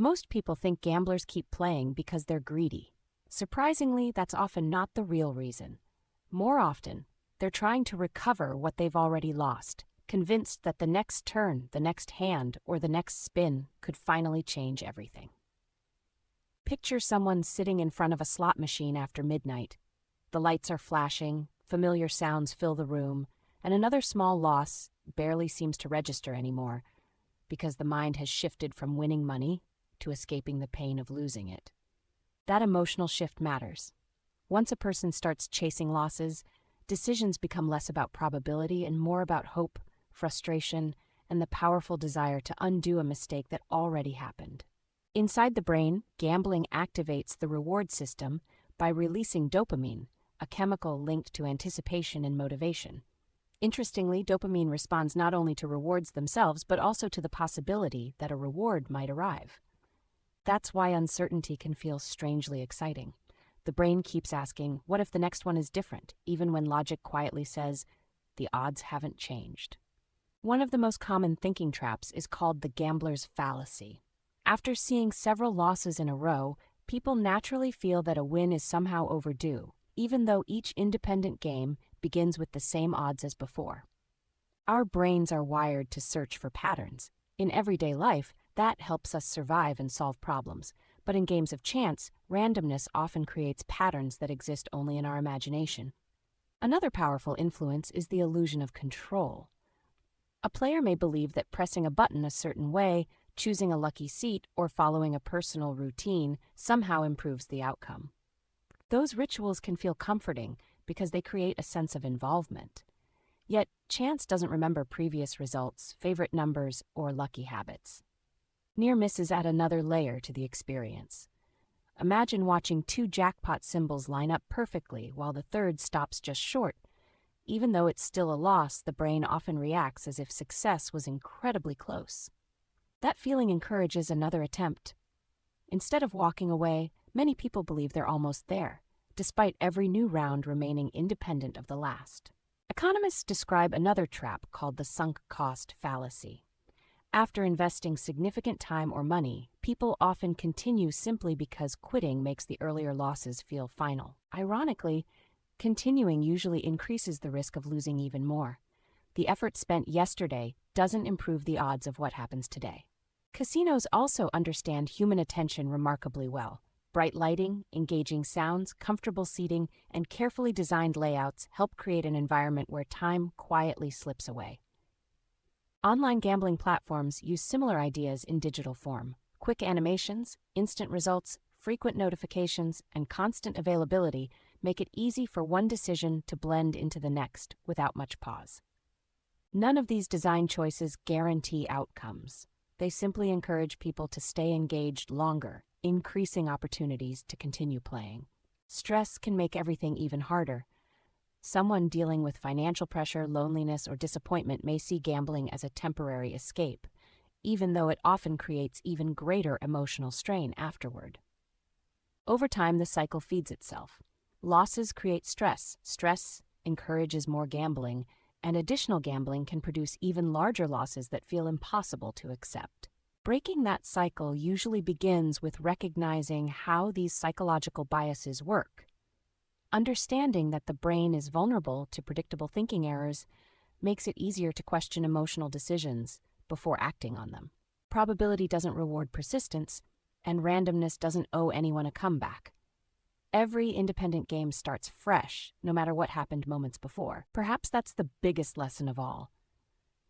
Most people think gamblers keep playing because they're greedy. Surprisingly, that's often not the real reason. More often, they're trying to recover what they've already lost, convinced that the next turn, the next hand, or the next spin could finally change everything. Picture someone sitting in front of a slot machine after midnight. The lights are flashing, familiar sounds fill the room, and another small loss barely seems to register anymore because the mind has shifted from winning money to escaping the pain of losing it. That emotional shift matters. Once a person starts chasing losses, decisions become less about probability and more about hope, frustration, and the powerful desire to undo a mistake that already happened. Inside the brain, gambling activates the reward system by releasing dopamine, a chemical linked to anticipation and motivation. Interestingly, dopamine responds not only to rewards themselves, but also to the possibility that a reward might arrive. That's why uncertainty can feel strangely exciting. The brain keeps asking, what if the next one is different, even when logic quietly says, the odds haven't changed. One of the most common thinking traps is called the gambler's fallacy. After seeing several losses in a row, people naturally feel that a win is somehow overdue, even though each independent game begins with the same odds as before. Our brains are wired to search for patterns. In everyday life, that helps us survive and solve problems. But in games of chance, randomness often creates patterns that exist only in our imagination. Another powerful influence is the illusion of control. A player may believe that pressing a button a certain way, choosing a lucky seat, or following a personal routine somehow improves the outcome. Those rituals can feel comforting because they create a sense of involvement. Yet, chance doesn't remember previous results, favorite numbers, or lucky habits. Near misses add another layer to the experience. Imagine watching two jackpot symbols line up perfectly while the third stops just short. Even though it's still a loss, the brain often reacts as if success was incredibly close. That feeling encourages another attempt. Instead of walking away, many people believe they're almost there, despite every new round remaining independent of the last. Economists describe another trap called the sunk cost fallacy. After investing significant time or money, people often continue simply because quitting makes the earlier losses feel final. Ironically, continuing usually increases the risk of losing even more. The effort spent yesterday doesn't improve the odds of what happens today. Casinos also understand human attention remarkably well. Bright lighting, engaging sounds, comfortable seating, and carefully designed layouts help create an environment where time quietly slips away. Online gambling platforms use similar ideas in digital form. Quick animations, instant results, frequent notifications, and constant availability make it easy for one decision to blend into the next without much pause. None of these design choices guarantee outcomes. They simply encourage people to stay engaged longer, increasing opportunities to continue playing. Stress can make everything even harder. Someone dealing with financial pressure, loneliness, or disappointment may see gambling as a temporary escape, even though it often creates even greater emotional strain afterward. Over time, the cycle feeds itself. Losses create stress. Stress encourages more gambling, and additional gambling can produce even larger losses that feel impossible to accept. Breaking that cycle usually begins with recognizing how these psychological biases work. Understanding that the brain is vulnerable to predictable thinking errors makes it easier to question emotional decisions before acting on them. Probability doesn't reward persistence, and randomness doesn't owe anyone a comeback. Every independent game starts fresh, no matter what happened moments before. Perhaps that's the biggest lesson of all.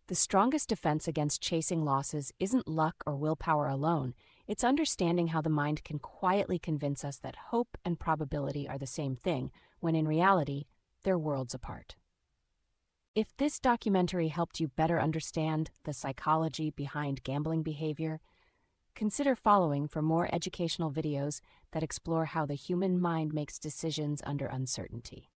The strongest defense against chasing losses isn't luck or willpower alone. It's understanding how the mind can quietly convince us that hope and probability are the same thing, when in reality, they're worlds apart. If this documentary helped you better understand the psychology behind gambling behavior, consider following for more educational videos that explore how the human mind makes decisions under uncertainty.